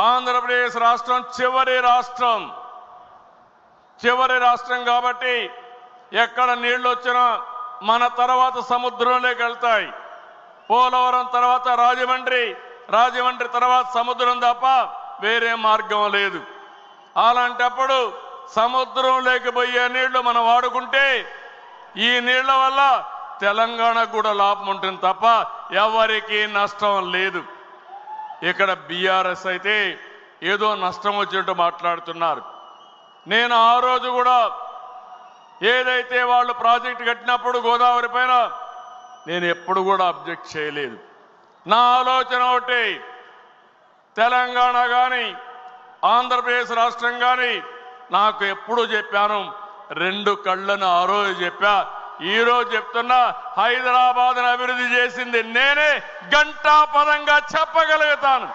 ఆంధ్రప్రదేశ్ రాష్ట్రం చివరి రాష్ట్రం కాబట్టి ఎక్కడ నీళ్లు వచ్చినా మన తర్వాత సముద్రంలోకి వెళ్తాయి. పోలవరం తర్వాత రాజమండ్రి తర్వాత సముద్రం తప్ప వేరే మార్గం లేదు. అలాంటప్పుడు సముద్రంలోకి పోయే నీళ్లు మనం వాడుకుంటే ఈ నీళ్ల వల్ల తెలంగాణకు కూడా లాభం ఉంటుంది తప్ప ఎవరికీ నష్టం లేదు. ఇక్కడ బీఆర్ఎస్ అయితే ఏదో నష్టం వచ్చినట్టు మాట్లాడుతున్నారు. నేను ఆ రోజు కూడా ఏదైతే వాళ్ళు ప్రాజెక్టు కట్టినప్పుడు గోదావరి పైన నేను ఎప్పుడు కూడా అబ్జెక్ట్ చేయలేదు. నా ఆలోచన ఒకటి, తెలంగాణ కానీ ఆంధ్రప్రదేశ్ రాష్ట్రం కానీ నాకు ఎప్పుడు చెప్పాను, రెండు కళ్ళను ఆ రోజు చెప్పా, ఈ రోజు చెప్తున్నా, హైదరాబాద్ను అభివృద్ధి చేసింది నేనే, గంటాపదంగా చెప్పగలుగుతాను.